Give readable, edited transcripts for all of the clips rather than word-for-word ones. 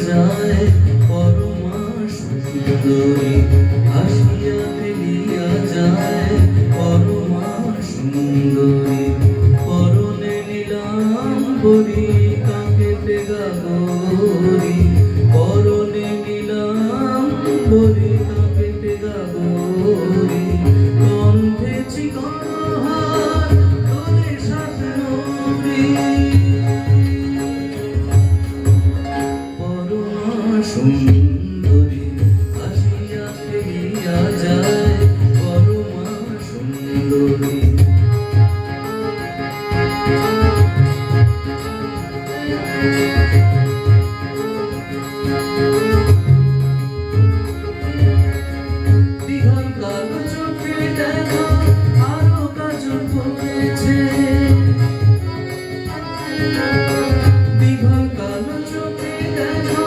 যায় পরমা সুন্দরী, আসিয়া ফেলিয়া যায় পরমা সুন্দরী। পরনে নিলাম বরি কাকেতে গাগরি, পরনে নিলাম বরি কাকেতে গাগরি। কণ্ঠে চিকনহার তোলে সাত নবী, সুন্দরী আসিয়া ফেলিয়া যায় পরমা সুন্দরী। বিহল কালো চোখে দেখা আরো কাজল পড়েছে, বিহল কালো চোখে দেখা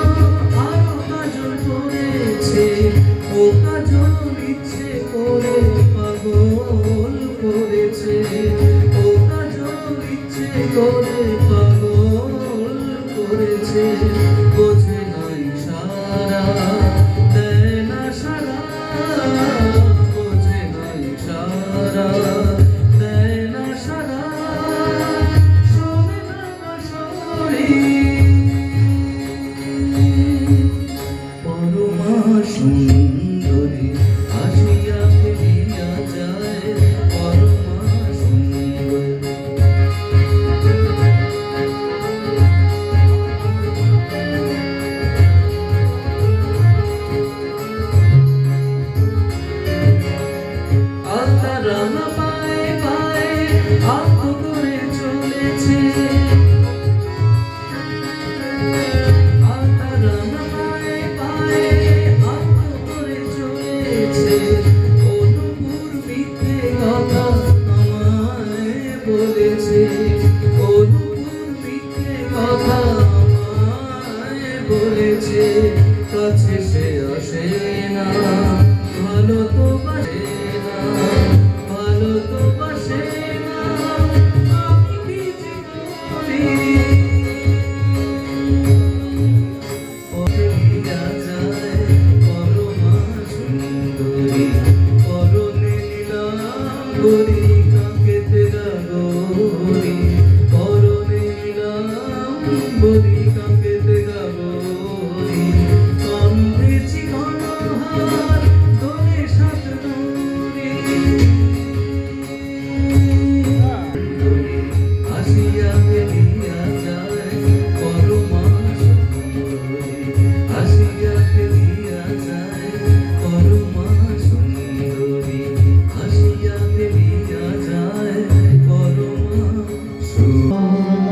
ও কাজল ইচ্ছে করে পাগল করেছে, ও কাজল ইচ্ছে করে পাগল করেছে। বোঝে নাই সারা দেয় না সারা, বোঝে নাই সারা দেয় না সারা, শোনে না বাঁশরি। পরমা সুন্দরী আসিয়া ফেলিয়া যায় পরমা সুন্দরী। আল্লাহরা পায়ে পায়ে হাত করে চলেছে, অনুপুর মিথ্যে কথা আমায় বলেছে, অনুপুর মিথ্যে কথা আমায় বলেছে। কাছে সে আসে না, ভালো তো বাসে না, ভালো তো বাসে না, আমি কি যে করি। ফেলিয়া যায় পরমা সুন্দরী, পরনে নিলাম বরি কাকেতে গাগরি, পরনে নিলাম বরি কাকেতে গাগরি। কণ্ঠে চিকনহার তোলে সাত নবী, আসিয়া ফেলিয়া যায় পরমা সুন্দরী, আসিয়া ফেলিয়া যায় পরমা সুন্দরী, আসিয়া ফেলিয়া যায় পরমা সুন্দরী।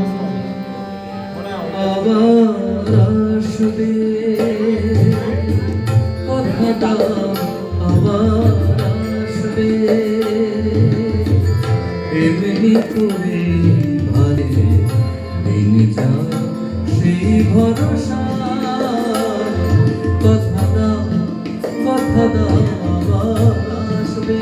আবার আসবে কথাটা, আবার আসবে এমনি করে ভালে দিন যা সেই ভরসা। কথা দাও আবার আসবে,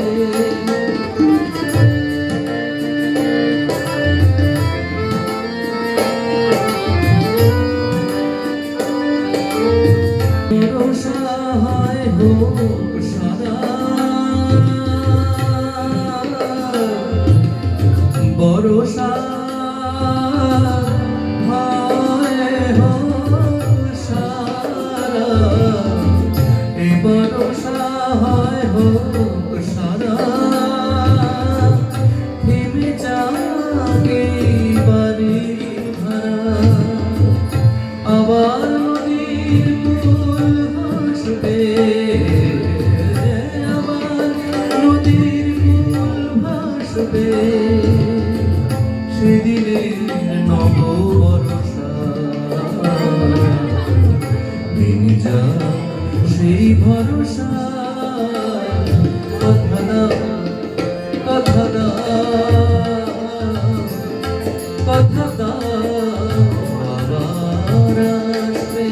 ভরসা হয় হোক সারা, ভরসা হয় হোক সারা, এ ভরসা হয় হোক সারা। থেমে যাকে বাড়ি ভাড়া, আবার নদীর মূল ভাসবে, আবার নদীর মূল ভাসবে। সেদিনের নব বর্ষা দিন যা সেই ভরসা। কথা দাও কথা দাও আবার আসবে।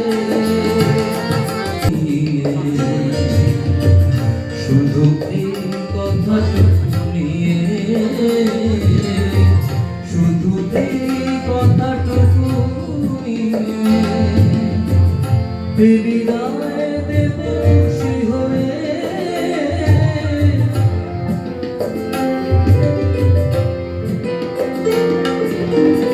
শুধু এই কথা কথাটুকু নিয়ে, শুধু এই কথাটুকু নিয়ে বিদায় দেব খুশি হয়ে।